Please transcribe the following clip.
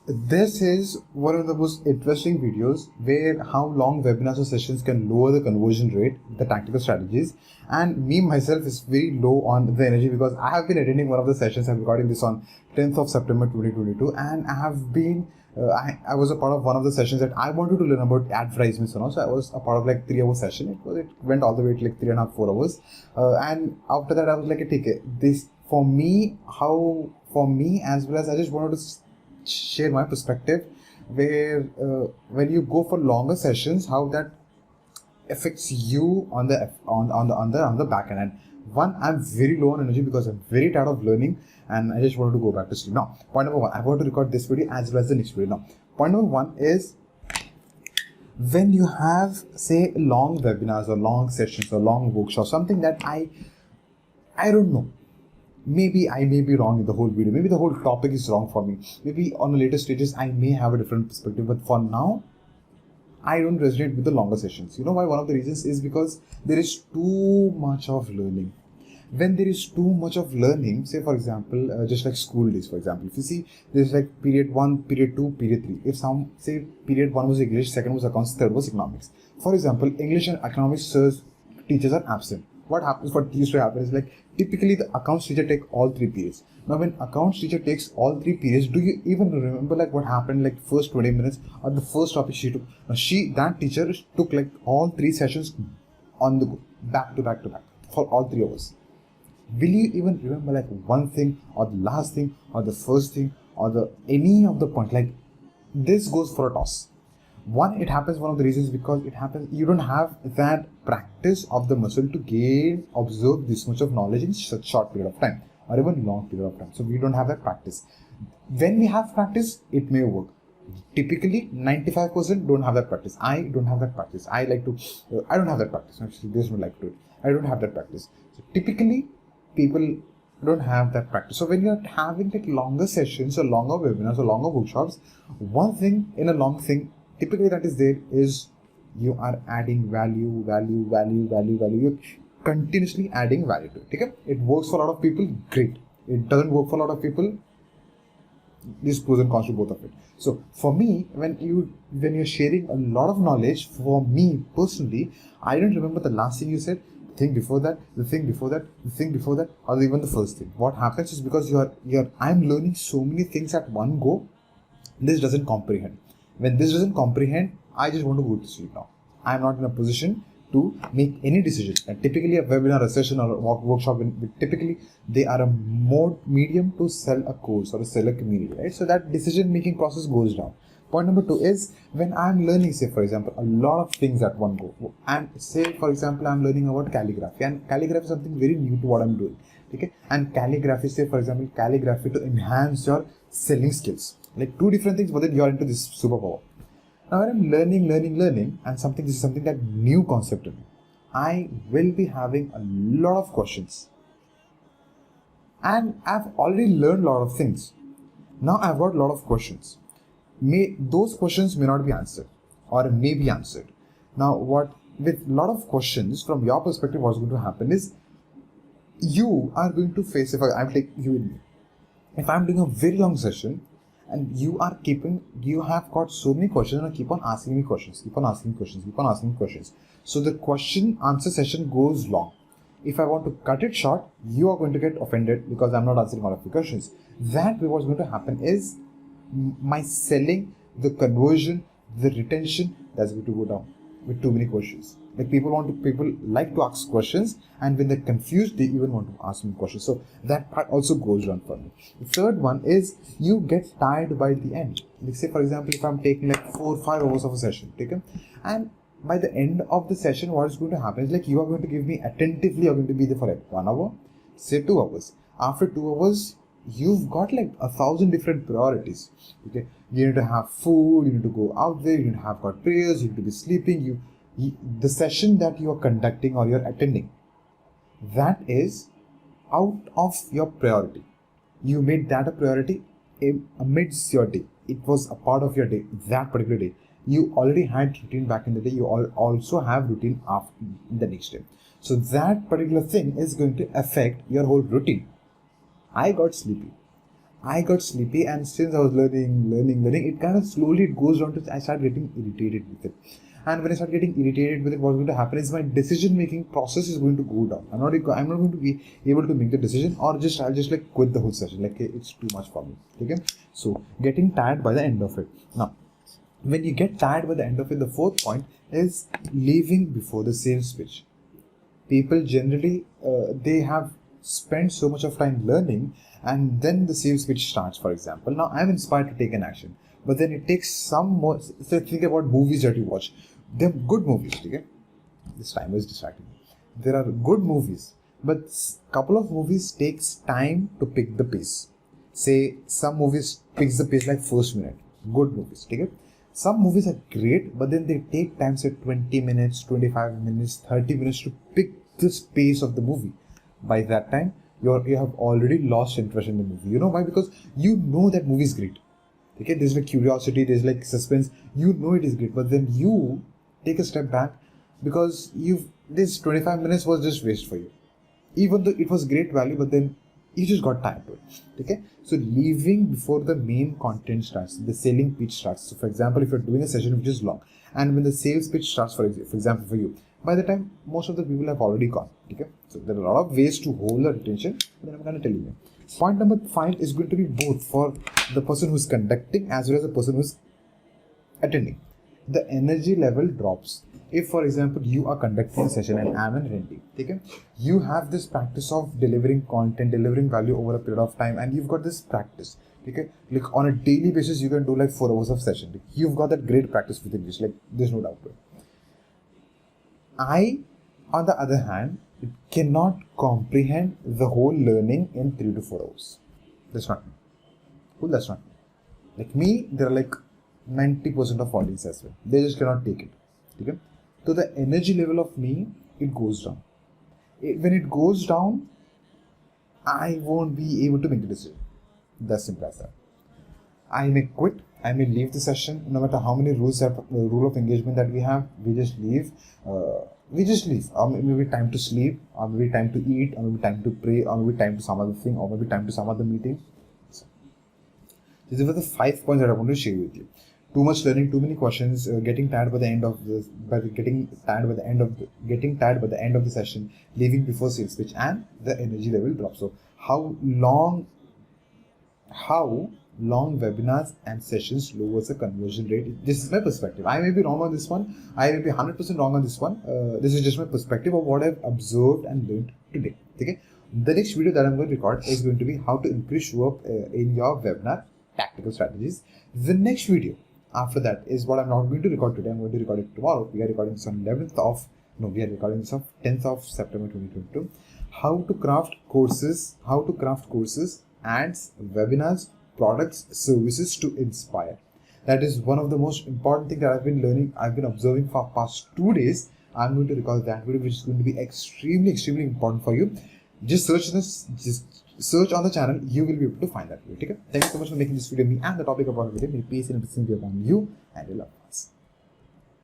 This is one of the most interesting videos where how long webinars or sessions can lower the conversion rate, the tactical strategies, and me myself is very low on the energy because I have been attending one of the sessions. I'm recording this on 10th of September 2022, and I have been I was a part of one of the sessions that I wanted to learn about advertisements and also I was a part of like 3 hour session. It went all the way to like 3.5-4 hours, and after that I was like, okay, this for me as well as I just wanted to share my perspective where when you go for longer sessions, how that affects you on the back end. And one, I'm very low on energy because I'm very tired of learning and I just wanted to go back to sleep. Now, point number one, I want to record this video as well as the next video. Now, point number one is when you have say long webinars or long sessions or long workshops, something that I don't know. Maybe I may be wrong in the whole video. Maybe the whole topic is wrong for me. Maybe on the later stages, I may have a different perspective. But for now, I don't resonate with the longer sessions. You know why? One of the reasons is because there is too much of learning. When there is too much of learning, say for example, just like school days, for example, if you see there's like period 1, period 2, period 3. If some say period 1 was English, second was accounts, third was economics. For example, English and economics teachers are absent. What happens, what used to happen is like typically the accounts teacher take all 3 periods. Now when accounts teacher takes all 3 periods, do you even remember like what happened like first 20 minutes or the first topic she took? Now that teacher took like all 3 sessions on the go, back to back for all 3 hours. Will you even remember like one thing or the last thing or the first thing or the any of the point? Like this goes for a toss. One, it happens, one of the reasons because it happens, you don't have that practice of the muscle to observe this much of knowledge in such short period of time or even long period of time. So we don't have that practice. When we have practice, it may work. Typically, 95% don't have that practice. I don't have that practice. I don't have that practice. Actually, this would like to do it. I don't have that practice. So typically, people don't have that practice. So when you're having like longer sessions or longer webinars or longer workshops, one thing in a long thing, typically that is there is you are adding value. You're continuously adding value to it. Okay? It works for a lot of people, great. It doesn't work for a lot of people. There's pros and cons to both of it. So for me, when you're sharing a lot of knowledge, for me personally, I don't remember the last thing you said, the thing before that, or even the first thing. What happens is because I'm learning so many things at one go, this doesn't comprehend. When this doesn't comprehend, I just want to go to sleep now. I'm not in a position to make any decision. And typically a webinar, a session or a workshop, typically they are a medium to sell a course or sell a community, right? So that decision making process goes down. Point number 2 is when I'm learning, say for example, a lot of things at one go. And say for example, I'm learning about calligraphy, and calligraphy is something very new to what I'm doing. Okay? And calligraphy, say for example, calligraphy to enhance your selling skills. Like 2 different things, but then you're into this superpower. Now when I'm learning, and this is something that new concept to me, I will be having a lot of questions. And I've already learned a lot of things. Now I've got a lot of questions. Those questions may not be answered or may be answered. Now with a lot of questions, from your perspective, what's going to happen is you are going to face, if I'm taking you with me, if I'm doing a very long session and you have got so many questions and keep on asking me questions, so the question answer session goes long. If I want to cut it short, you are going to get offended because I'm not answering all of your questions. That way, what's going to happen is my selling, the conversion, the retention, that's going to go down with too many questions. Like people like to ask questions, and when they're confused, they even want to ask me questions. So that part also goes down for me. The third one is you get tired by the end. Like say for example, if I'm taking like 4 or 5 hours of a session, okay, and by the end of the session, what is going to happen is like you are going to give me attentively, you're going to be there for like 1 hour, say 2 hours. After 2 hours, you've got like 1,000 different priorities. Okay, you need to have food, you need to go out there, you need to have got prayers, you need to be sleeping. The session that you are conducting or you're attending, that is out of your priority. You made that a priority amidst your day. It was a part of your day, that particular day. You already had routine back in the day. You also have routine after the next day. So that particular thing is going to affect your whole routine. I got sleepy. I got sleepy, and since I was learning, it kind of slowly it goes down to I start getting irritated with it. And when I start getting irritated with it, what's going to happen is my decision making process is going to go down. I'm not going to be able to make the decision, or I'll just like quit the whole session. Like it's too much for me. Okay, so getting tired by the end of it. Now, when you get tired by the end of it, the fourth point is leaving before the sales pitch. People generally they have spent so much of time learning, and then the sales pitch starts. For example, now I'm inspired to take an action, but then it takes some more. So think about movies that you watch. They're good movies. Okay, this timer is distracting me. There are good movies, but couple of movies takes time to pick the pace. Say some movies picks the pace like first minute. Good movies. Okay. Some movies are great, but then they take time, say 20 minutes, 25 minutes, 30 minutes to pick the pace of the movie. By that time, you have already lost interest in the movie. You know why? Because you know that movie is great. Okay, there's like curiosity, there's like suspense. You know it is great, but then you take a step back because this 25 minutes was just waste for you. Even though it was great value, but then you just got tired to it. Okay, so leaving before the main content starts, the selling pitch starts. So for example, if you're doing a session which is long, and when the sales pitch starts, for example for you, by the time most of the people have already gone. Okay, so there are a lot of ways to hold their attention, but then I'm going to tell you. Point number 5 is going to be both for the person who's conducting as well as the person who's attending. The energy level drops. If for example you are conducting a session and I'm an attendee, okay, you have this practice of delivering content, delivering value over a period of time, and you've got this practice. Okay, like on a daily basis you can do like 4 hours of session. You've got that great practice within you, like there's no doubt to it. I, on the other hand, cannot comprehend the whole learning in 3 to 4 hours. That's not me. Cool, that's not me. Like me, there are like 90% of audience as well. They just cannot take it. Okay? So the energy level of me, it goes down. When it goes down, I won't be able to make the decision. That's simple as that. I may quit. I may leave the session. No matter how many rule of engagement that we have, we just leave. Or maybe time to sleep, or maybe time to eat, or maybe time to pray, or maybe time to some other thing, or maybe time to some other meeting. So, these were the 5 points that I want to share with you. Too much learning, too many questions, getting tired by the end of the end of the session, leaving before sales pitch, and the energy level drops. So how long webinars and sessions lowers the conversion rate? This is my perspective. I may be wrong on this one. I may be 100% wrong on this one. This is just my perspective of what I've observed and learned today. Okay. The next video that I'm going to record is going to be how to increase show up in your webinar tactical strategies. The next video after that is what I'm not going to record today. I'm going to record it tomorrow. We are recording this on 10th of September 2022. How to craft courses, ads, webinars, products, services to inspire. That is one of the most important things that I've been observing for past 2 days. I'm going to record that video, which is going to be extremely important for you. Just search on the channel, you will be able to find that video. Okay? Thank you so much for making this video me and the topic of our video. May peace and blessings be upon you and your love.